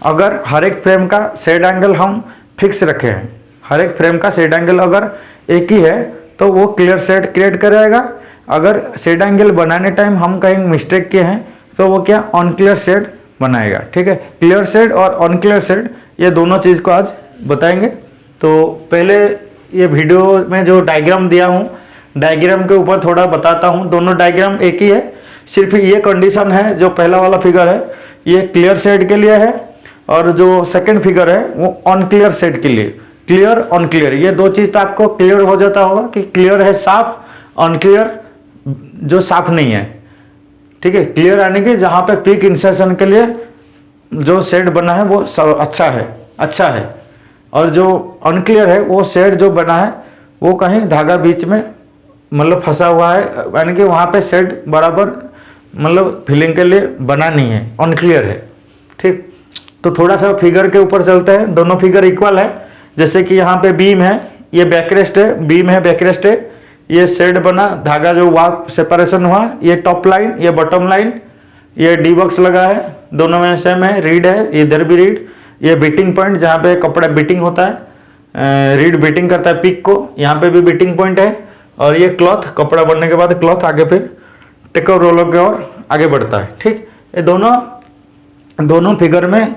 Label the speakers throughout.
Speaker 1: अगर हर एक फ्रेम का सेट एंगल हम फिक्स रखे हैं, हर एक फ्रेम का सेट एंगल अगर एक ही है तो वो क्लियर सेट क्रिएट करेगा। अगर सेट एंगल बनाने टाइम हम कहीं मिस्टेक किए हैं तो वो क्या अनक्लियर सेट बनाएगा। ठीक है, क्लियर सेट और अनक्लियर सेट ये दोनों चीज़ को आज बताएंगे। तो पहले ये वीडियो में जो डायग्राम दिया हूँ, डायग्राम के ऊपर थोड़ा बताता हूँ। दोनों डायग्राम एक ही है, सिर्फ ये कंडीशन है जो पहला वाला फिगर है ये क्लियर सेट के लिए है और जो सेकंड फिगर है वो अनक्लियर सेट के लिए। क्लियर अनक्लियर ये दो चीज़ तो आपको क्लियर हो जाता होगा कि क्लियर है साफ, अनक्लियर जो साफ नहीं है। ठीक है, क्लियर यानी कि जहाँ पे पीक इंसर्शन के लिए जो शेड बना है वो अच्छा है और जो अनक्लियर है वो शेड जो बना है वो कहीं धागा बीच में मतलब फंसा हुआ है, यानी कि वहाँ पे शेड बराबर मतलब फिलिंग के लिए बना नहीं है, अनक्लियर है। ठीक, तो थोड़ा सा फिगर के ऊपर चलते हैं। दोनों फिगर इक्वल है, जैसे कि यहाँ पे बीम है, ये बैकरेस्ट है, बीम है बैकरेस्ट है, ये शेड बना, धागा जो वार्प सेपरेशन हुआ, ये टॉप लाइन, ये बॉटम लाइन, ये डी बॉक्स लगा है, दोनों में सेम है, रीड है, इधर भी रीड, ये बीटिंग पॉइंट जहाँ पे कपड़ा बीटिंग होता है, रीड बीटिंग करता है पिक को, यहाँ पे भी बीटिंग पॉइंट है। और ये क्लॉथ, कपड़ा बनने के बाद क्लॉथ आगे फिर टेकअप रोलर की ओर आगे बढ़ता है। ठीक, ये दोनों फिगर में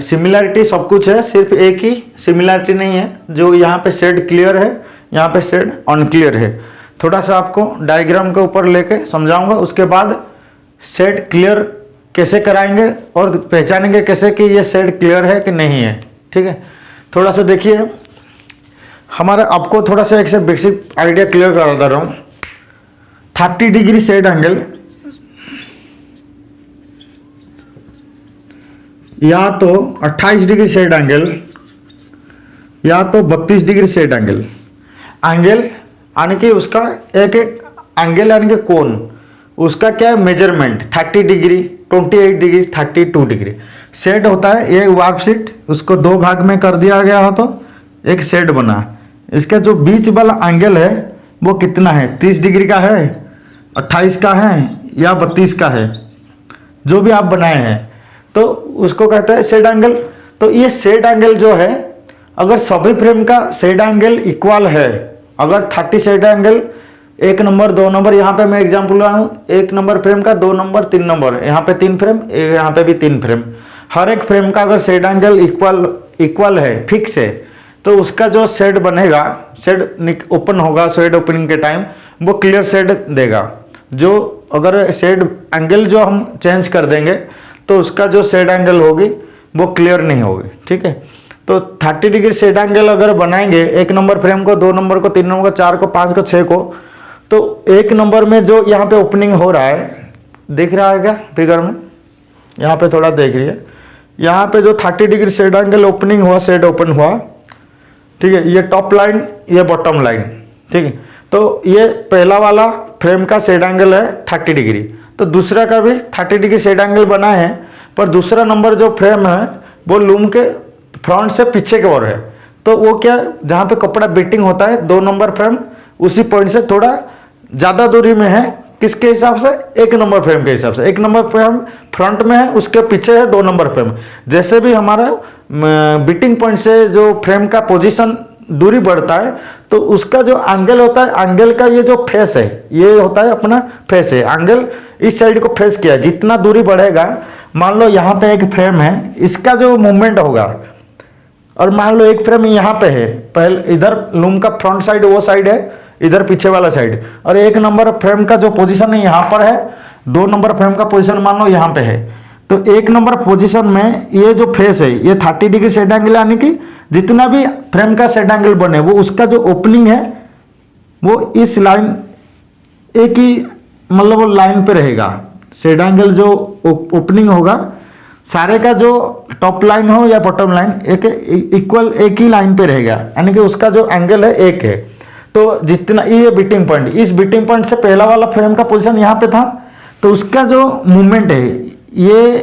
Speaker 1: सिमिलरिटी सब कुछ है, सिर्फ एक ही सिमिलरिटी नहीं है, जो यहाँ पे शेड क्लियर है, यहाँ पे शेड अनक्लियर है। थोड़ा सा आपको डायग्राम के ऊपर लेके समझाऊंगा, उसके बाद शेड क्लियर कैसे कराएंगे और पहचानेंगे कैसे कि ये शेड क्लियर है कि नहीं है। ठीक है, थोड़ा सा देखिए, हमारा आपको थोड़ा सा एक से बेसिक आइडिया क्लियर करा रहा हूँ। 30 डिग्री शेड एंगल या तो 28 डिग्री शेड एंगल या तो 32 डिग्री शेड एंगल यानी कि उसका एक एंगल यानी कि कोण, उसका क्या है measurement 30 degree, 28 degree, 32 degree shed होता है। ये वार्प शीट उसको दो भाग में कर दिया गया हो तो एक शेड बना। इसका जो बीच वाला एंगल है वो कितना है, 30 डिग्री का है, 28 का है या 32 का है, जो भी आप बनाए हैं तो उसको कहते हैं शेड एंगल। तो ये शेड एंगल जो है, अगर सभी फ्रेम का शेड एंगल इक्वल है, अगर 30 शेड एंगल 1 नंबर 2 नंबर, यहाँ पे मैं एग्जांपल रहा हूँ 1 नंबर फ्रेम का 2 नंबर 3 नंबर, यहाँ पे 3 फ्रेम, यहाँ पे भी 3 फ्रेम, हर एक फ्रेम का अगर शेड एंगल इक्वल है, फिक्स है, तो उसका जो शेड बनेगा, शेड ओपन होगा, शेड ओपनिंग के टाइम वो क्लियर शेड देगा। जो अगर शेड एंगल जो हम चेंज कर देंगे तो उसका जो शेड एंगल होगी वो क्लियर नहीं होगी। ठीक है, तो 30 डिग्री शेड एंगल अगर बनाएंगे 1 नंबर फ्रेम को, 2 नंबर को, 3 नंबर को, 4 को, 5 को, 6 को, तो 1 नंबर में जो यहाँ पे ओपनिंग हो रहा है, दिख रहा है क्या फिगर में, यहाँ पे थोड़ा देख रही है, यहाँ पे जो 30 डिग्री शेड एंगल ओपनिंग हुआ, शेड ओपन हुआ, ठीक है, ये टॉप लाइन, ये बॉटम लाइन। ठीक है, तो ये पहला वाला फ्रेम का शेड एंगल है 30 डिग्री, तो दूसरा का भी 30 डिग्री शेड एंगल बना है, पर दूसरा नंबर जो फ्रेम है वो लूम के फ्रंट से पीछे की ओर है, तो वो क्या, जहाँ पे कपड़ा बीटिंग होता है 2 नंबर फ्रेम उसी पॉइंट से थोड़ा ज़्यादा दूरी में है, किसके हिसाब से, 1 नंबर फ्रेम के हिसाब से। 1 नंबर फ्रेम फ्रंट में है, उसके पीछे है 2 नंबर फ्रेम। जैसे भी हमारा बीटिंग पॉइंट से जो फ्रेम का पोजीशन दूरी बढ़ता है तो उसका जो एंगल होता है, एंगल का ये जो फेस है, ये होता है अपना फेस है, एंगल इस साइड को फेस किया, जितना दूरी बढ़ेगा, मान लो यहाँ पे एक फ्रेम है, इसका जो मूवमेंट होगा, और मान लो एक फ्रेम यहाँ पे है, पहले इधर लूम का फ्रंट साइड वो साइड है, इधर पीछे वाला साइड, और 1 नंबर फ्रेम का जो पोजीशन है यहाँ पर है, 2 नंबर फ्रेम का पोजीशन मान लो यहाँ पे है, तो 1 नंबर पोजीशन में ये जो फेस है ये 30 डिग्री शेड एंगल, यानी कि जितना भी फ्रेम का शेड एंगल बने वो उसका जो ओपनिंग है वो इस लाइन एक ही मतलब वो लाइन पे रहेगा। शेड एंगल जो ओपनिंग होगा सारे का जो टॉप लाइन हो या बॉटम लाइन एक इक्वल एक ही लाइन पे रहेगा, यानी कि उसका जो एंगल है एक है। तो जितना ये बीटिंग पॉइंट, इस बीटिंग पॉइंट से पहला वाला फ्रेम का पोजीशन यहाँ पे था, तो उसका जो मूवमेंट है ये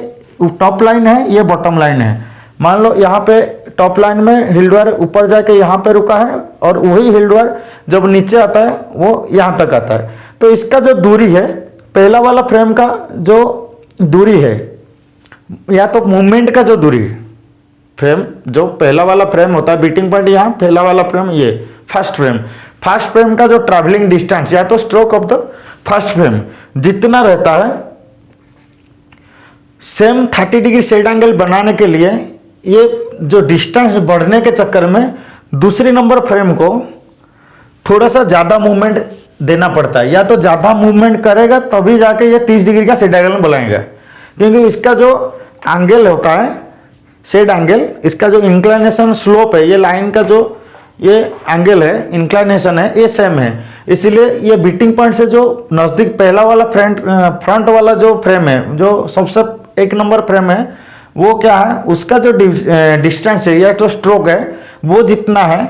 Speaker 1: टॉप लाइन है, ये बॉटम लाइन है। मान लो यहाँ पे टॉप लाइन में हिल्डवायर ऊपर जाके यहाँ पे रुका है, और वही हिल्डवायर जब नीचे आता है वो यहाँ तक आता है, तो इसका जो दूरी है, पहला वाला फ्रेम का जो दूरी है या तो मूवमेंट का जो दूरी, फ्रेम जो पहला वाला फ्रेम होता है, बीटिंग पॉइंट यहाँ, पहला वाला फ्रेम ये फर्स्ट फ्रेम का जो ट्रैवलिंग डिस्टेंस या तो stroke of the first frame जितना रहता है, सेम 30 डिग्री साइड एंगल बनाने के लिए ये जो डिस्टेंस बढ़ने के चक्कर में दूसरी नंबर फ्रेम को थोड़ा सा ज़्यादा मूवमेंट देना पड़ता है, या तो ज़्यादा मूवमेंट करेगा तभी जाके ये 30 डिग्री का साइड एंगल बनाएगा, क्योंकि इसका जो एंगल होता है साइड एंगल, इसका जो इंक्लाइनेशन स्लोप है, ये लाइन का जो ये एंगल है, इंक्लाइनेशन है, ये सेम है। इसीलिए ये बीटिंग पॉइंट से जो नज़दीक पहला वाला फ्रंट वाला जो फ्रेम है, जो सबसे एक नंबर फ्रेम है, वो क्या है, उसका जो डिस्टेंस है या तो स्ट्रोक है वो जितना है,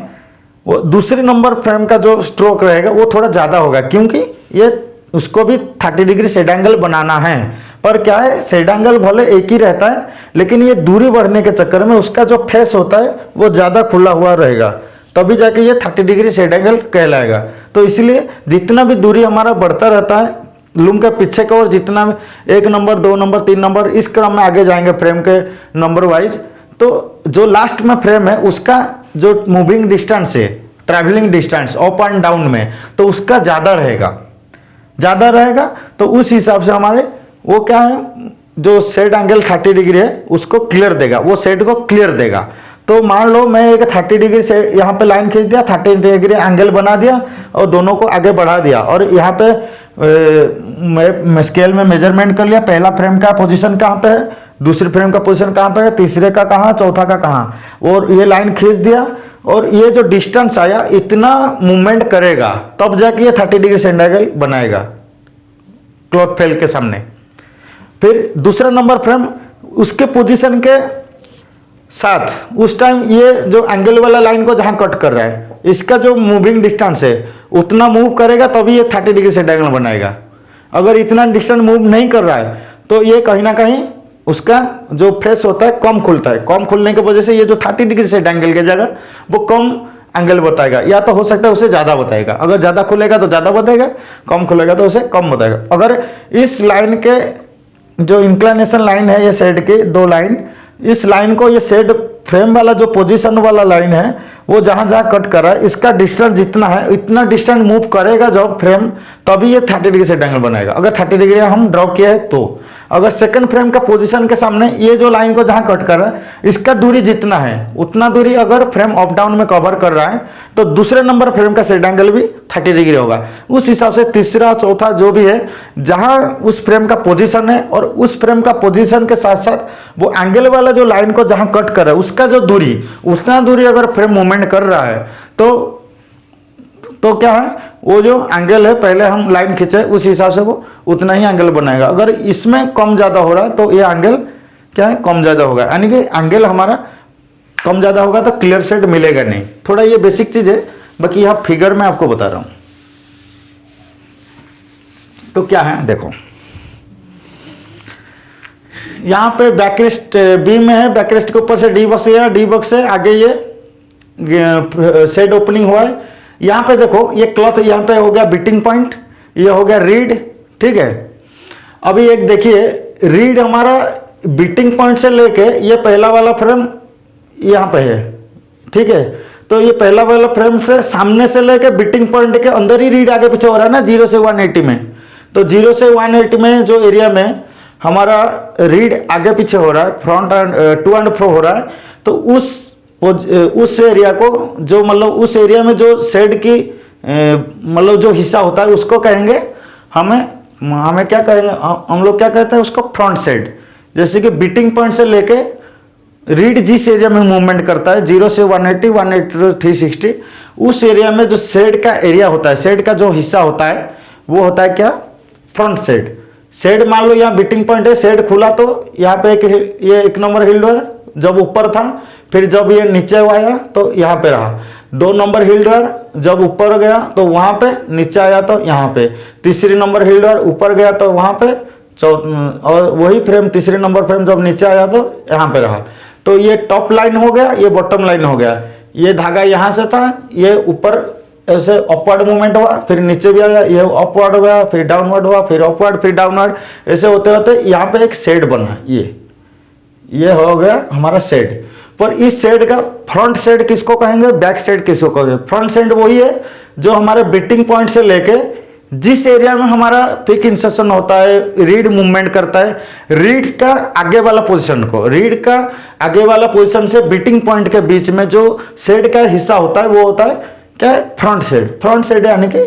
Speaker 1: वो दूसरी नंबर फ्रेम का जो स्ट्रोक रहेगा वो थोड़ा ज़्यादा होगा, क्योंकि ये उसको भी 30 डिग्री साइड एंगल बनाना है। पर क्या है, साइड एंगल भले एक ही रहता है, लेकिन ये दूरी बढ़ने के चक्कर में उसका जो फेस होता है वो ज़्यादा खुला हुआ रहेगा, तभी जाके ये 30 डिग्री साइड एंगल कहलाएगा। तो इसलिए जितना भी दूरी हमारा बढ़ता रहता है लूम के पीछे का, और जितना 1 नंबर 2 नंबर 3 नंबर इस क्रम में आगे जाएंगे फ्रेम के नंबर वाइज, तो जो लास्ट में फ्रेम है उसका जो मूविंग डिस्टेंस है, travelling distance up and down में, तो उसका ज़्यादा रहेगा। तो उस हिसाब से हमारे वो क्या है, जो सेट एंगल 30 डिग्री है उसको क्लियर देगा, वो सेट को क्लियर देगा। तो मान लो मैं एक 30 डिग्री से यहाँ पे लाइन खींच दिया, 30 डिग्री एंगल बना दिया और दोनों को आगे बढ़ा दिया, और यहाँ पे मैं स्केल में मेजरमेंट कर लिया, पहला फ्रेम का पोजीशन कहाँ पे है, दूसरे फ्रेम का पोजीशन कहाँ पे है, तीसरे का कहाँ, चौथा का कहाँ, और ये लाइन खींच दिया, और ये जो डिस्टेंस आया इतना मूवमेंट करेगा तब जाके ये 30 डिग्री सेंड एंगल बनाएगा क्लॉथ फेल के सामने। फिर दूसरा नंबर फ्रेम उसके पोजीशन के साथ उस टाइम ये जो एंगल वाला लाइन को जहां कट कर रहा है, इसका जो मूविंग डिस्टेंस है उतना मूव करेगा तभी ये 30 डिग्री सेंड एंगल बनाएगा। अगर इतना डिस्टेंस मूव नहीं कर रहा है तो ये कहीं ना कहीं उसका जो फेस होता है कम खुलता है, कम खुलने की वजह से ये जो 30 डिग्री सेंड एंगल की जगह वो कम एंगल बताएगा, या तो हो सकता है उसे ज़्यादा बताएगा। अगर ज़्यादा खुलेगा तो ज़्यादा बताएगा, कम खुलेगा तो उसे कम बताएगा। अगर इस लाइन के जो इंक्लाइनेशन लाइन है, ये सेड के 2 लाइन, इस लाइन को ये सेड फ्रेम वाला जो पोजीशन वाला लाइन है वो जहां जहां कट कर रहा है, इसका डिस्टेंस जितना है इतना डिस्टेंस मूव करेगा जब फ्रेम, तभी ये 30 डिग्री सेट एंगल बनाएगा। अगर 30 डिग्री हम ड्रॉ किया है तो अगर सेकंड फ्रेम का पोजीशन के सामने ये जो लाइन को जहां कट कर रहा है इसका दूरी जितना है उतना दूरी अगर फ्रेम अप डाउन में कवर कर रहा है तो दूसरे नंबर फ्रेम का सेट एंगल भी 30 डिग्री होगा। उस हिसाब से तीसरा चौथा जो भी है जहां उस फ्रेम का पोजीशन है और उस फ्रेम का पोजीशन के साथ साथ वो एंगल वाला जो लाइन को जहां कट कर रहा है उसका जो दूरी, उतना दूरी अगर फ्रेम मूवमेंट कर रहा है तो क्या है, वो जो एंगल है पहले हम लाइन खींचे उस हिसाब से वो उतना ही एंगल बनाएगा। अगर इसमें कम ज्यादा हो रहा है तो ये एंगल क्या है, कम ज्यादा होगा, यानी कि एंगल हमारा कम ज्यादा होगा तो क्लियर सेट मिलेगा नहीं। थोड़ा ये बेसिक चीज है, बाकी यहाँ फिगर में आपको बता रहा हूं। तो क्या है देखो, यहाँ पे बैकरेस्ट बी में है, बैकरेस्ट के ऊपर से डी बक्स है, डी बक्स से आगे ये सेट ओपनिंग हुआ है। यहाँ पे देखो ये क्लॉथ, यहाँ पे हो गया बीटिंग पॉइंट, ये हो गया रीड, ठीक है। अभी एक देखिए रीड हमारा बीटिंग पॉइंट से लेके ये पहला वाला फ्रेम यहाँ पे है, ठीक है। तो ये पहला वाला फ्रेम से सामने से लेके बीटिंग पॉइंट के अंदर ही रीड आगे पीछे हो रहा है ना, 0 से 180 में। तो 0 से 180 में जो एरिया में हमारा रीड आगे पीछे हो रहा है, front and to and fro हो रहा है, तो उस एरिया को जो मतलब उस एरिया में जो सेड की मतलब जो हिस्सा होता है उसको कहेंगे हमें क्या कहेंगे, हम लोग क्या कहते हैं उसको फ्रंट सेड। जैसे कि बीटिंग पॉइंट से लेके रीड जिस एरिया में मूवमेंट करता है 0 से 180, 180 to 360, उस एरिया में जो सेड का एरिया होता है, सेड का जो हिस्सा होता है वो होता है क्या, फ्रंट सेड। सेड मान लो यहाँ बीटिंग पॉइंट है, सेड खुला तो यहाँ पे ये 1 नंबर हिल्डर जब ऊपर था, फिर जब ये नीचे आया तो यहाँ पे रहा। 2 नंबर हिल्डर जब ऊपर गया तो वहां पे, नीचे आया तो यहाँ पे। तीसरी नंबर हिल्डर ऊपर गया तो वहां पे, और वही फ्रेम तीसरे नंबर फ्रेम जब नीचे आया तो यहाँ पे रहा। तो ये टॉप लाइन हो गया, ये बॉटम लाइन हो गया। ये धागा यहाँ से था, ये ऊपर ऐसे अपवर्ड मूवमेंट हुआ, फिर नीचे भी आया, ये अपवर्ड हुआ, फिर डाउनवर्ड हुआ, फिर अपवर्ड, फिर डाउनवर्ड, ऐसे होते होते यहाँ पे एक शेड बना। ये हो गया हमारा शेड। पर इस शेड का फ्रंट शेड किसको कहेंगे, बैक शेड किसको कहेंगे? फ्रंट शेड वही है जो हमारे बीटिंग पॉइंट से लेके जिस एरिया में हमारा पिक इंसर्शन होता है, रीड मूवमेंट करता है, रीड का आगे वाला पोजीशन को, रीड का आगे वाला पोजीशन से बीटिंग पॉइंट के बीच में जो शेड का हिस्सा होता है वो होता है क्या है? Front shade. फ्रंट शेड यानी कि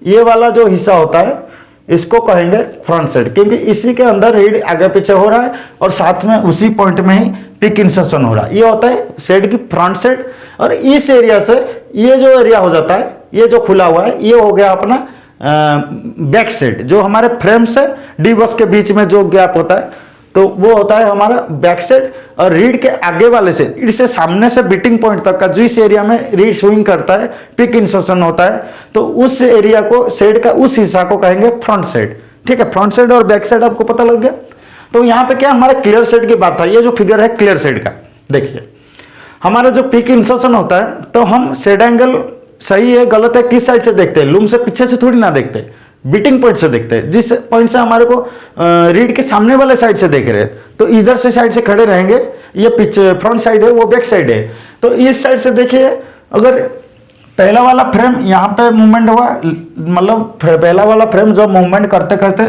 Speaker 1: ये वाला जो हिस्सा होता है इसको कहेंगे फ्रंट शेड, क्योंकि इसी के अंदर रीड आगे पीछे हो रहा है और साथ में उसी पॉइंट में ही पिक इंसर्शन हो रहा है। ये होता है शेड की फ्रंट शेड। और इस एरिया से ये जो एरिया हो जाता है, ये जो खुला हुआ है, ये हो गया अपना बैक शेड। जो हमारे फ्रेम से डी बस के बीच में जो गैप होता है तो वो होता है हमारा बैक शेड। और रीड के आगे वाले से, रीड से सामने से बीटिंग पॉइंट तक का जिस एरिया में रीड स्विंग करता है, पिक इंसर्शन होता है, तो उस एरिया को, शेड का उस हिस्सा को कहेंगे फ्रंट शेड। ठीक है, फ्रंट शेड और बैक शेड आपको पता लग गया। तो यहाँ पे क्या हमारा क्लियर शेड की बात था। ये जो फिगर है क्लियर शेड का, देखिए हमारा जो पिक इंसर्शन होता है तो हम शेड एंगल सही है गलत है किस साइड से देखते हैं? लूम से पीछे से थोड़ी ना देखते, बीटिंग पॉइंट से देखते हैं। जिस पॉइंट से हमारे को रीड के सामने वाले साइड से देख रहे हैं, तो इधर से साइड से खड़े रहेंगे, ये पीछे फ्रंट साइड है, वो बैक साइड है। तो इस साइड से देखिए, अगर पहला वाला फ्रेम यहाँ पे मूवमेंट हुआ, मतलब पहला वाला फ्रेम जब मूवमेंट करते करते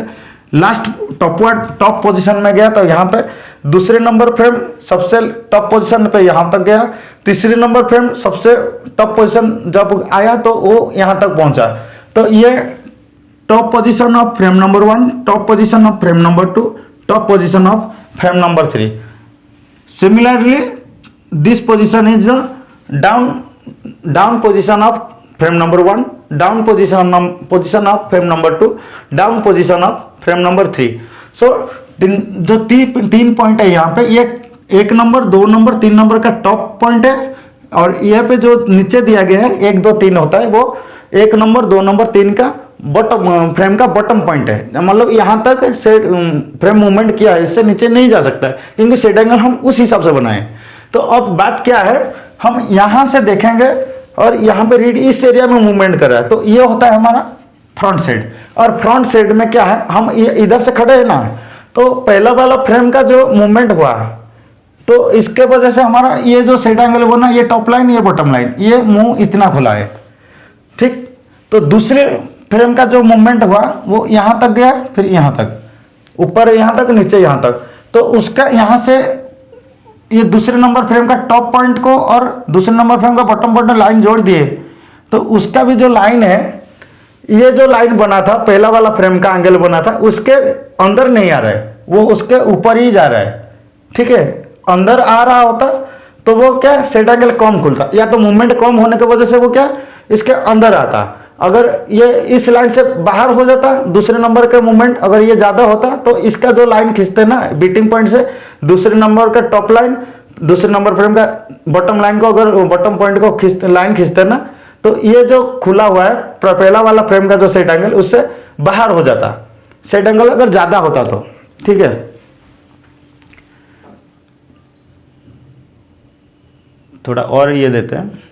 Speaker 1: लास्ट टॉप पोजीशन में गया, तो यहाँ पे दूसरे नंबर फ्रेम सबसे टॉप पोजीशन पे यहाँ तक गया, तीसरे नंबर फ्रेम सबसे टॉप पोजीशन जब आया तो वो यहाँ तक पहुंचा। तो ये top position of frame number 1, top position of frame number 2, top position of frame number 3। Similarly this position is down position of frame number 1, down position of frame number 2, down position of frame number 3। सो जो तीन point है यहाँ पे, ये 1 number 2 number 3 number का top point है, और यहाँ पे जो नीचे दिया गया है 1 2 3 होता है, वो 1 नंबर 2 नंबर 3 का बॉटम फ्रेम का बॉटम पॉइंट है। मतलब यहाँ तक सेट फ्रेम मूवमेंट किया है, इससे नीचे नहीं जा सकता है, क्योंकि सेट एंगल हम उस हिसाब से बनाए। तो अब बात क्या है, हम यहाँ से देखेंगे और यहाँ पे रीड इस एरिया में मूवमेंट कर रहा है, तो ये होता है हमारा फ्रंट साइड। और फ्रंट साइड में क्या है, हम इधर से खड़े हैं ना, तो पहला वाला फ्रेम का जो मूवमेंट हुआ, तो इसके वजह से हमारा ये जो सेट एंगल बना, ये टॉप लाइन ये बॉटम लाइन, ये मुंह इतना खुला है। ठीक, तो दूसरे फ्रेम का जो मूवमेंट हुआ वो यहाँ तक गया, फिर यहाँ तक, ऊपर यहाँ तक, नीचे यहाँ तक। तो उसका यहाँ से ये दूसरे नंबर फ्रेम का टॉप पॉइंट को और दूसरे नंबर फ्रेम का बॉटम पॉइंट में लाइन जोड़ दिए, तो उसका भी जो लाइन है, ये जो लाइन बना था पहला वाला फ्रेम का एंगल बना था, उसके अंदर नहीं आ रहा है, वो उसके ऊपर ही जा रहा है। ठीक है, अंदर आ रहा होता तो वो क्या सेट एंगल कम खुलता, या तो मूवमेंट कम होने की वजह से वो क्या इसके अंदर आता। अगर ये इस लाइन से बाहर हो जाता दूसरे नंबर का मूवमेंट, अगर ये ज्यादा होता तो इसका जो लाइन खींचते ना बीटिंग पॉइंट से दूसरे नंबर का टॉप लाइन, दूसरे नंबर फ्रेम का बॉटम लाइन को, अगर बॉटम पॉइंट को लाइन खींचते ना, तो ये जो खुला हुआ है पहला वाला फ्रेम का जो सेट एंगल, उससे बाहर हो जाता सेट एंगल अगर ज्यादा होता तो। ठीक है, थोड़ा और ये देते हैं।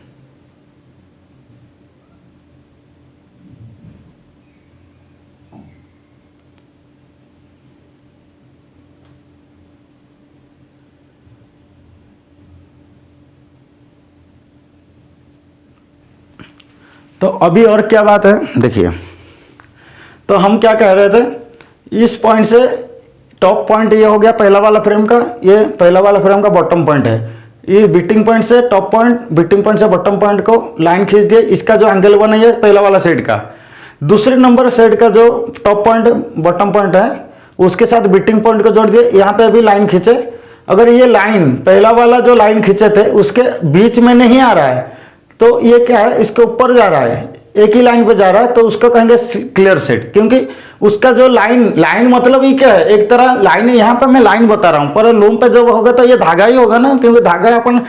Speaker 1: तो अभी और क्या बात है देखिए, तो हम क्या कह रहे थे, इस पॉइंट से टॉप पॉइंट ये हो गया पहला वाला फ्रेम का, ये पहला वाला फ्रेम का बॉटम पॉइंट है। ये बीटिंग पॉइंट से टॉप पॉइंट, बीटिंग पॉइंट से बॉटम पॉइंट को लाइन खींच दिए, इसका जो एंगल बना है पहला वाला सेट का। दूसरे नंबर सेट का जो टॉप पॉइंट बॉटम पॉइंट है उसके साथ बीटिंग पॉइंट को जोड़ दिए, यहाँ पे अभी लाइन खींचे। अगर ये लाइन पहला वाला जो लाइन खींचे थे उसके बीच में नहीं आ रहा है, तो ये क्या है इसके ऊपर जा रहा है, एक ही लाइन पे जा रहा है, तो उसको कहेंगे क्लियर सेट। क्योंकि उसका जो लाइन मतलब ये क्या है, एक तरह लाइन है, यहाँ पे मैं लाइन बता रहा हूँ, पर लूम पे जब होगा तो ये धागा ही होगा ना, क्योंकि धागा अपन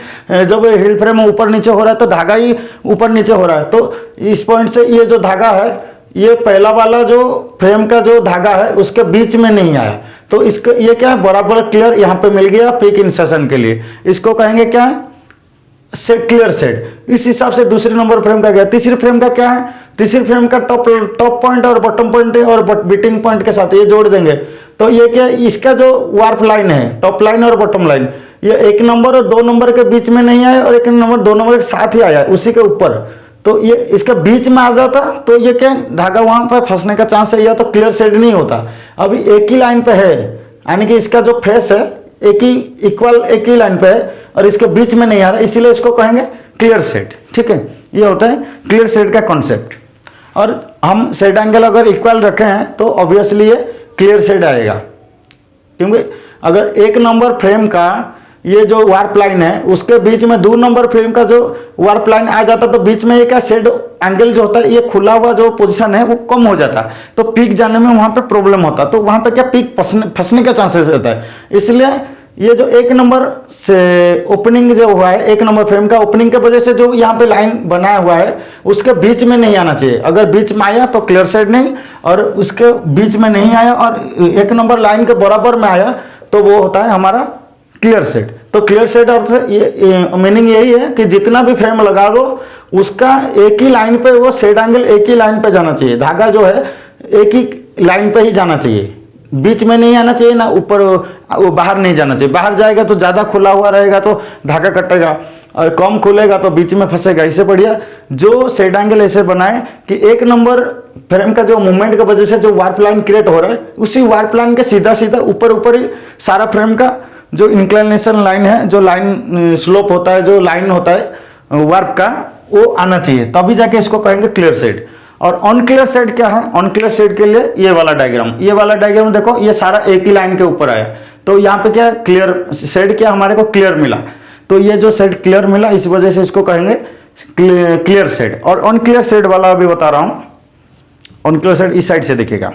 Speaker 1: जब हिल फ्रेम ऊपर नीचे हो रहा है तो धागा ही ऊपर नीचे हो रहा है। तो इस पॉइंट से ये जो धागा है, ये पहला वाला जो फ्रेम का जो धागा है उसके बीच में नहीं आया, तो इसका ये क्या है बराबर क्लियर यहाँ पे मिल गया पिक इंसर्शन के लिए। इसको कहेंगे क्या है, सेट, क्लियर सेट। इस हिसाब से दूसरे नंबर फ्रेम का गया। तीसरे फ्रेम का क्या है, तीसरे फ्रेम का टॉप पॉइंट और बॉटम पॉइंट और बीटिंग पॉइंट के साथ ये जोड़ देंगे, तो ये क्या, इसका जो वार्प लाइन है टॉप लाइन और बॉटम लाइन, ये 1 नंबर और 2 नंबर के बीच में नहीं आया और 1 नंबर 2 नंबर के साथ ही आया उसी के ऊपर, तो ये इसके बीच में आ जाता तो ये क्या धागा वहां पर फंसने का चांस है, या तो क्लियर शेड नहीं होता। अभी एक ही लाइन पे है, यानी कि इसका जो फेस है एक ही लाइन पे है और इसके बीच में नहीं आ रहा, इसीलिए इसको कहेंगे क्लियर शेड। ठीक है, ये होता है क्लियर शेड का कॉन्सेप्ट। और हम शेड एंगल अगर इक्वल रखे हैं तो ऑब्वियसली ये क्लियर शेड आएगा, क्योंकि अगर 1 नंबर फ्रेम का ये जो वार्प लाइन है उसके बीच में 2 नंबर फ्रेम का जो वार्प लाइन आ जाता तो बीच में ये क्या शेड एंगल जो होता है ये खुला हुआ जो पोजीशन है वो कम हो जाता, तो पीक जाने में वहां पे प्रॉब्लम होता, तो वहां पे क्या पीक फंसने का चांसेस रहता है। इसलिए ये जो 1 नंबर से ओपनिंग जो हुआ है 1 नंबर फ्रेम का ओपनिंग के वजह से जो यहाँ पे लाइन बनाया हुआ है उसके बीच में नहीं आना चाहिए। अगर बीच में आया तो क्लियर शेड नहीं, और उसके बीच में नहीं आया और 1 नंबर लाइन के बराबर में आया तो वो होता है हमारा क्लियर शेड। तो क्लियर शेड अर्थ ये मीनिंग यही है कि जितना भी फ्रेम लगा दो उसका एक ही लाइन पे वो शेड एंगल एक ही लाइन पे जाना चाहिए, धागा जो है एक ही लाइन पे ही जाना चाहिए, बीच में नहीं आना चाहिए ना ऊपर वो बाहर नहीं जाना चाहिए। बाहर जाएगा तो ज्यादा खुला हुआ रहेगा तो धागा कटेगा, और कम खुलेगा तो बीच में फंसेगा। इससे बढ़िया जो शेड एंगल ऐसे बनाए कि 1 नंबर फ्रेम का जो मूवमेंट की वजह से जो वार्प लाइन क्रिएट हो रहा है उसी वार्प लाइन के सीधा सीधा ऊपर ही सारा फ्रेम का जो इंक्लिनेशन लाइन है, जो लाइन स्लोप होता है, जो लाइन होता है वार्प का, वो आना चाहिए, तभी जाके इसको कहेंगे क्लियर शेड। और अनक्लियर शेड क्या है? अनक्लियर शेड के लिए ये वाला डायग्राम देखो, ये सारा एक ही लाइन के ऊपर आया, तो यहाँ पे क्या क्लियर शेड, क्या हमारे को क्लियर मिला, तो ये जो शेड क्लियर मिला इस वजह से इसको कहेंगे क्लियर शेड। और अनक्लियर शेड वाला अभी बता रहा हूँ। अनक्लियर शेड इस साइड से दिखेगा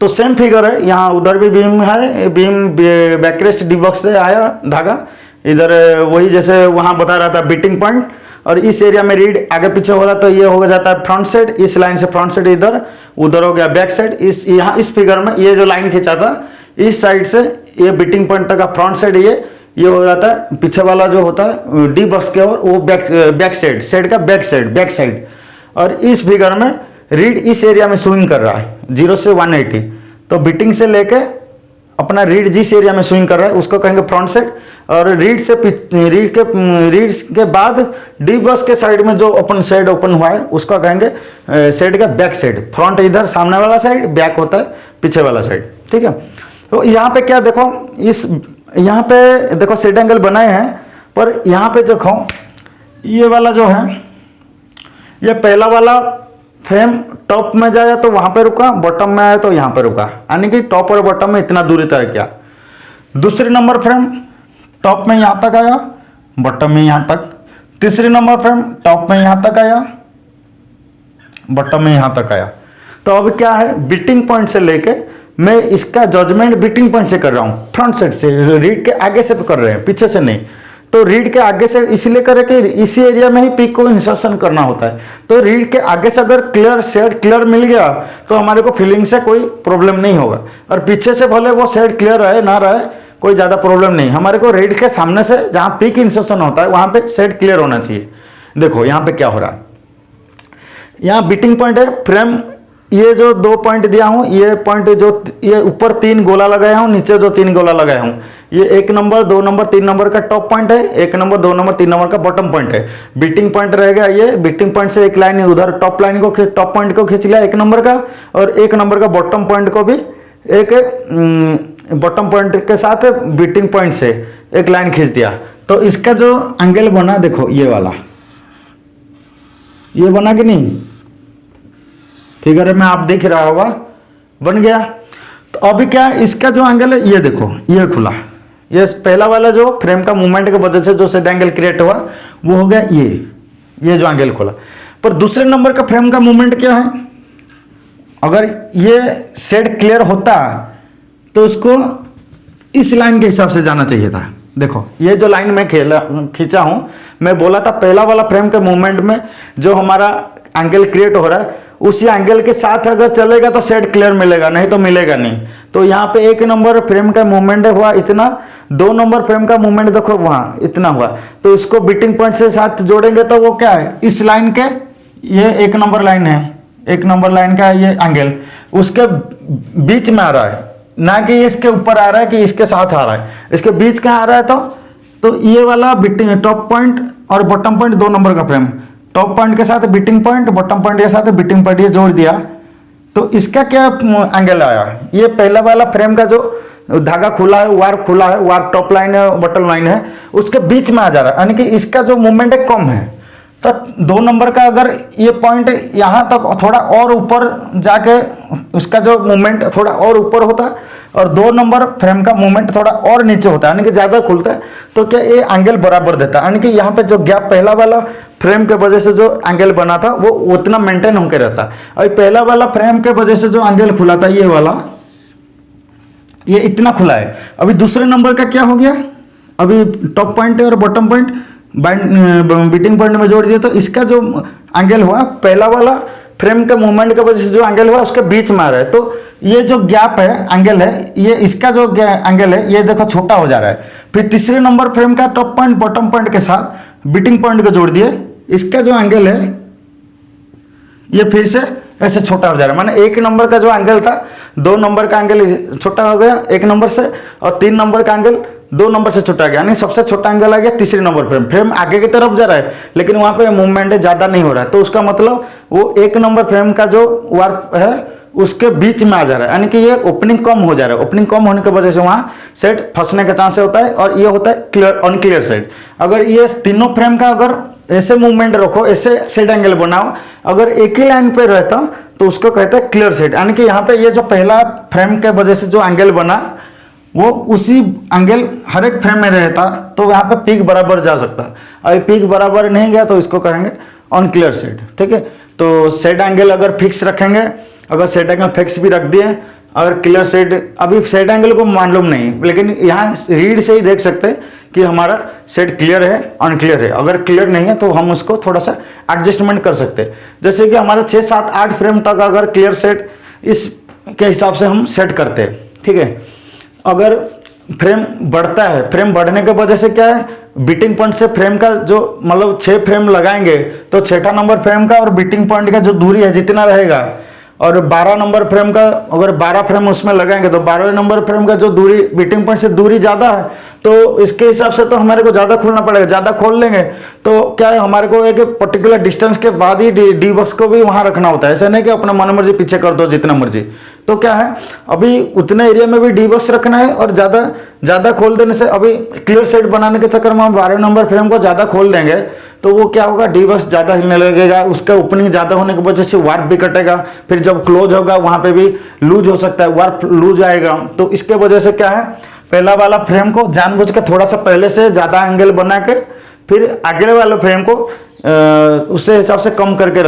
Speaker 1: तो सेम फिगर है, यहाँ उधर भी बीम है, बीम बैकरेस्ट डिबॉक्स से आया धागा, इधर वही जैसे वहां बता रहा था बीटिंग पॉइंट, और इस एरिया में रीड आगे पीछे हो रहा तो ये हो जाता है फ्रंट साइड, इस लाइन से फ्रंट साइड इधर, उधर हो गया बैक साइड। इस यहाँ इस फिगर में ये जो लाइन खींचा था इस साइड से ये बीटिंग पॉइंट तक का फ्रंट साइड, ये हो जाता है पीछे वाला जो होता है डी बॉक्स के ओर, वो बैक साइड, शेड का बैक साइड। और इस फिगर में रीड इस एरिया में स्विंग कर रहा है 0 से 180, तो बीटिंग से लेके अपना रीड जिस एरिया में स्विंग कर रहा है उसको कहेंगे फ्रंट साइड, और रीड के बाद डी बॉक्स के साइड में जो ओपन साइड ओपन हुआ है उसको कहेंगे साइड का बैक साइड। फ्रंट इधर सामने वाला साइड, बैक होता है पीछे वाला साइड। ठीक है, तो यहाँ पे क्या देखो, यहाँ पे देखो साइड एंगल बनाए हैं, पर यहाँ पे देखो ये वाला जो है, ये पहला वाला फ्रेम टॉप में जाया तो वहां पे रुका, बॉटम में आया तो यहाँ पे रुका, यानी कि टॉप और बॉटम में इतना दूरी तय किया। दूसरी नंबर फ्रेम टॉप में यहां तक आया, बॉटम में यहां तक। तीसरी नंबर फ्रेम टॉप में यहां तक आया, बॉटम में यहां तक आया। तो अब क्या है, बीटिंग पॉइंट से लेके मैं इसका जजमेंट बीटिंग पॉइंट से कर रहा हूं, फ्रंट साइड से, रीड के आगे से कर रहे हैं, पीछे से नहीं। तो रीड के आगे से इसलिए करें कि इसी एरिया में ही पीक को इंसर्शन करना होता है, तो रीड के आगे से अगर क्लियर शेड क्लियर मिल गया तो हमारे को फीलिंग से कोई प्रॉब्लम नहीं होगा, और पीछे से भले वो शेड क्लियर रहे ना रहे कोई ज्यादा प्रॉब्लम नहीं। हमारे को रीड के सामने से जहां पीक इंसर्शन होता है वहां पे शेड क्लियर होना चाहिए। देखो यहाँ पे क्या हो रहा है, यहाँ बीटिंग पॉइंट है, फ्रेम ये जो 2 पॉइंट दिया हूं, ये पॉइंट जो ये ऊपर 3 गोला लगाया हूं, नीचे जो 3 गोला लगाया हूं, ये 1 नंबर 2 नंबर 3 नंबर का टॉप पॉइंट है, 1 नंबर 2 नंबर 3 नंबर का बॉटम पॉइंट है। बीटिंग पॉइंट रहेगा, ये बीटिंग पॉइंट से एक लाइन उधर टॉप लाइन को टॉप पॉइंट को खींच लिया 1 नंबर का, और 1 नंबर का बॉटम पॉइंट को भी एक बॉटम पॉइंट के साथ बीटिंग पॉइंट से एक लाइन खींच दिया। तो इसका जो एंगल बना देखो, ये वाला ये बना कि नहीं, फिगर में आप देख रहा होगा बन गया। तो अभी क्या इसका जो एंगल है, ये देखो ये खुला, ये पहला वाला जो फ्रेम का मूवमेंट के वजह से जो सेट एंगल क्रिएट हुआ वो हो गया ये जो एंगल खुला। पर दूसरे नंबर का फ्रेम का मूवमेंट क्या है, अगर ये सेट क्लियर होता तो इसको इस लाइन के हिसाब से जाना चाहिए था। देखो ये जो लाइन मैं खींचा हूं, मैं बोला था पहला वाला फ्रेम के मूवमेंट में जो हमारा एंगल क्रिएट हो रहा है उसी एंगल के साथ अगर चलेगा तो सेट क्लियर मिलेगा, नहीं तो मिलेगा नहीं। तो यहाँ पे 1 नंबर फ्रेम का मूवमेंट हुआ इतना, 2 नंबर फ्रेम का मूवमेंट देखो वहां इतना हुआ, तो इसको बीटिंग पॉइंट से साथ जोड़ेंगे तो वो क्या है, इस लाइन के, ये 1 नंबर लाइन है, 1 नंबर लाइन का ये एंगल उसके बीच में आ रहा है, ना कि इसके ऊपर आ रहा है कि इसके साथ आ रहा है, इसके बीच का आ रहा है। तो ये वाला बिटिंग टॉप पॉइंट और बॉटम पॉइंट 2 नंबर का फ्रेम, टॉप पॉइंट के साथ बिटिंग पॉइंट, बॉटम पॉइंट के साथ बिटिंग पॉइंट, ये जोड़ दिया तो इसका क्या एंगल आया। ये पहला वाला फ्रेम का जो धागा खुला है, वार टॉप लाइन है, बॉटम लाइन है, उसके बीच में आ जा रहा है, यानी कि इसका जो मूवमेंट है कम है। तो 2 नंबर का अगर ये पॉइंट यहाँ तक थोड़ा और ऊपर जाके उसका जो मूवमेंट थोड़ा और ऊपर होता है, और 2 नंबर फ्रेम का मूवमेंट थोड़ा और नीचे होता है, यानी कि ज़्यादा खुलता है, तो क्या ये एंगल बराबर देता है। यानी कि यहाँ पे जो गैप पहला वाला फ्रेम के वजह से जो एंगल बना था वो उतना मेंटेन होकर रहता है। और पहला वाला फ्रेम के वजह से जो एंगल खुला था, ये वाला, ये इतना खुला है। अभी दूसरे नंबर का क्या हो गया, अभी टॉप पॉइंट और बॉटम पॉइंट बीटिंग पॉइंट में जोड़ दिया, तो इसका जो एंगल हुआ पहला वाला फ्रेम के मूवमेंट की वजह से जो एंगल हुआ उसके बीच में आ रहा है। तो ये जो गैप है, एंगल है, ये इसका जो एंगल है ये देखो छोटा हो जा रहा है। फिर तीसरे नंबर फ्रेम का टॉप पॉइंट बॉटम पॉइंट के साथ बीटिंग पॉइंट को जोड़ दिए, इसका जो एंगल है ये फिर से ऐसे छोटा हो जा रहा है। माने 1 नंबर का जो एंगल था 2 नंबर का एंगल छोटा हो गया 1 नंबर से, और 3 नंबर का एंगल 2 नंबर से छोटा गया, यानी सबसे छोटा एंगल आ गया तीसरे नंबर फ्रेम आगे की तरफ जा रहा है, लेकिन वहां पे मूवमेंट ज्यादा नहीं हो रहा है। तो उसका मतलब वो 1 नंबर फ्रेम का जो वार्प है उसके बीच में आ जा रहा है, यानी कि ये ओपनिंग कम हो जा रहा है। ओपनिंग कम होने की वजह से वहां सेट फंसने का चांस होता है, और ये होता है क्लियर अनक्लियर सेट। अगर ये तीनों फ्रेम का अगर ऐसे मूवमेंट रखो, ऐसे सेट एंगल बनाओ, अगर एक ही लाइन पे रहता तो उसको कहते हैं क्लियर सेट। यानी कि यहाँ पे ये जो पहला फ्रेम के वजह से जो एंगल बना वो उसी एंगल हर एक फ्रेम में रहता, तो यहाँ पे पीक बराबर जा सकता। अगर पीक बराबर नहीं गया तो इसको कहेंगे अनक्लियर सेट। ठीक है, तो सेट एंगल अगर फिक्स रखेंगे, अगर सेट एंगल फिक्स भी रख दिए, अगर क्लियर सेट, अभी सेट एंगल को मालूम नहीं, लेकिन यहाँ रीड से ही देख सकते हैं कि हमारा सेट क्लियर है अनक्लियर है। अगर क्लियर नहीं है तो हम उसको थोड़ा सा एडजस्टमेंट कर सकते हैं। जैसे कि हमारे 6, 7, 8 फ्रेम तक अगर क्लियर सेट इस के हिसाब से हम सेट करते हैं। ठीक है, अगर फ्रेम बढ़ता है, फ्रेम बढ़ने की वजह से क्या है, बीटिंग पॉइंट से फ्रेम का जो मतलब 6 फ्रेम लगाएंगे तो 6ठा नंबर फ्रेम का और बीटिंग पॉइंट का जो दूरी है जितना रहेगा, और 12 नंबर फ्रेम का अगर 12 फ्रेम उसमें लगाएंगे तो 12 नंबर फ्रेम का जो दूरी बीटिंग पॉइंट से दूरी ज़्यादा है, तो इसके हिसाब से तो हमारे को ज़्यादा खोलना पड़ेगा। ज़्यादा खोल लेंगे तो क्या है, हमारे को एक पर्टिकुलर डिस्टेंस के बाद ही डी बॉक्स को भी वहाँ रखना होता है। ऐसा नहीं कि अपना मन मर्जी पीछे कर दो जितना मर्जी। तो क्या है, अभी उतने एरिया में भी डी बॉक्स रखना है, और ज़्यादा खोल देने से, अभी क्लियर सेट बनाने के चक्कर में हम 12 नंबर फ्रेम को ज़्यादा खोल देंगे तो वो क्या होगा, डी बॉक्स ज़्यादा हिलने लगेगा, उसका ओपनिंग ज़्यादा होने की वजह से वार्प भी कटेगा, फिर जब क्लोज होगा वहाँ पे भी लूज हो सकता है, वार्प लूज आएगा। तो इसके वजह से क्या है, पहला वाला फ्रेम को जानबूझ के थोड़ा सा पहले से ज़्यादा एंगल बना के फिर आगे वाले फ्रेम को उससे हिसाब से कम करके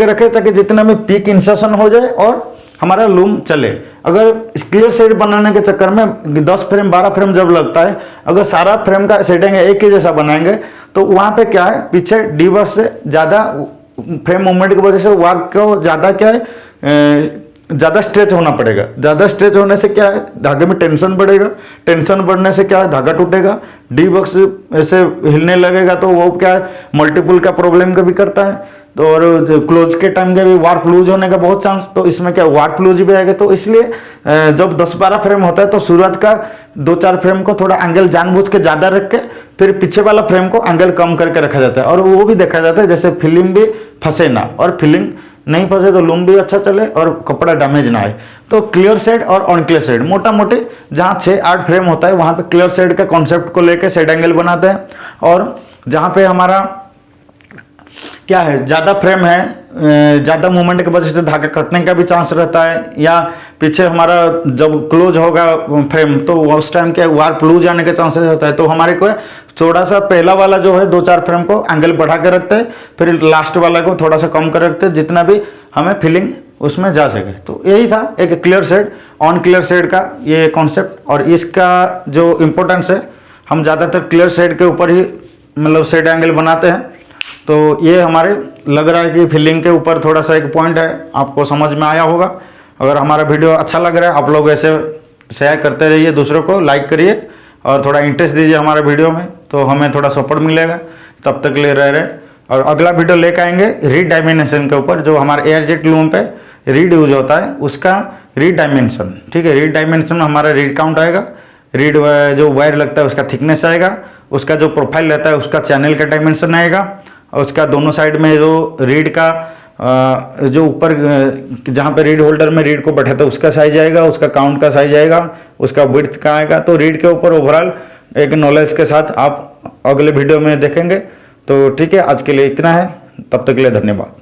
Speaker 1: रखें ताकि जितना में पीक इंसर्शन हो जाए और हमारा लूम चले। अगर क्लियर सेट बनाने के चक्कर में 10 फ्रेम 12 फ्रेम जब लगता है, अगर सारा फ्रेम का सेटिंग एक ही जैसा बनाएंगे तो वहाँ पे क्या है, पीछे डी बॉक्स से ज़्यादा फ्रेम मूवमेंट की वजह से वार्प को ज़्यादा क्या है, ज़्यादा स्ट्रेच होना पड़ेगा। ज़्यादा स्ट्रेच होने से क्या है, धागे में टेंशन बढ़ेगा, टेंशन बढ़ने से क्या है, धागा टूटेगा, डी बॉक्स ऐसे हिलने लगेगा तो वो क्या है, मल्टीपल का प्रॉब्लम का भी करता है। तो और क्लोज के टाइम के भी वार्प लूज होने का बहुत चांस, तो इसमें क्या वार्प लूज भी आएगा। तो इसलिए जब 10-12 फ्रेम होता है तो शुरुआत का 2-4 फ्रेम को थोड़ा एंगल जानबूझ के ज़्यादा रख के फिर पीछे वाला फ्रेम को एंगल कम करके रखा जाता है, और वो भी देखा जाता है जैसे फिलिंग भी फंसे ना, और फिलिंग नहीं फंसे तो लूम भी अच्छा चले और कपड़ा डैमेज ना आए। तो क्लियर सेट और अनक्लियर सेट मोटा मोटी जहाँ 6-8 फ्रेम होता है वहाँ पे क्लियर सेट का कॉन्सेप्ट को लेके सेट एंगल बनाते हैं, और जहाँ पे हमारा क्या है, ज़्यादा फ्रेम है, ज़्यादा मूवमेंट की वजह से धागा कटने का भी चांस रहता है, या पीछे हमारा जब क्लोज होगा फ्रेम तो उस टाइम क्या वार्प लूज जाने के चांसेस रहता है। तो हमारे को थोड़ा सा पहला वाला जो है 2-4 फ्रेम को एंगल बढ़ा के रखते हैं, फिर लास्ट वाला को थोड़ा सा कम कर रखते हैं जितना भी हमें फीलिंग उसमें जा सके। तो यही था एक clear set on clear set का ये कॉन्सेप्ट, और इसका जो इम्पोर्टेंस है हम ज़्यादातर क्लियर सेट के ऊपर ही मतलब सेट एंगल बनाते हैं। तो ये हमारे लग रहा है कि फीलिंग के ऊपर थोड़ा सा एक पॉइंट है, आपको समझ में आया होगा। अगर हमारा वीडियो अच्छा लग रहा है आप लोग ऐसे शेयर करते रहिए, दूसरों को लाइक करिए और थोड़ा इंटरेस्ट दीजिए हमारे वीडियो में, तो हमें थोड़ा सपोर्ट मिलेगा। तब तक ले रहे और अगला वीडियो लेकर आएंगे रीड डायमेंशन के ऊपर, जो हमारे एयरजेट लूम पे रीड यूज होता है उसका रीड डायमेंशन, ठीक है। रीड डायमेंशन में हमारा रीड काउंट आएगा, रीड जो वायर लगता है उसका थिकनेस आएगा, उसका जो प्रोफाइल रहता है उसका चैनल का डायमेंशन आएगा, और उसका दोनों साइड में जो रीड का जो ऊपर जहाँ पे रीड होल्डर में रीड को बैठाता है उसका साइज आएगा, उसका काउंट का साइज आएगा, उसका विड्थ का आएगा। तो रीड के ऊपर ओवरऑल एक नॉलेज के साथ आप अगले वीडियो में देखेंगे। तो ठीक है, आज के लिए इतना है, तब तक के लिए धन्यवाद।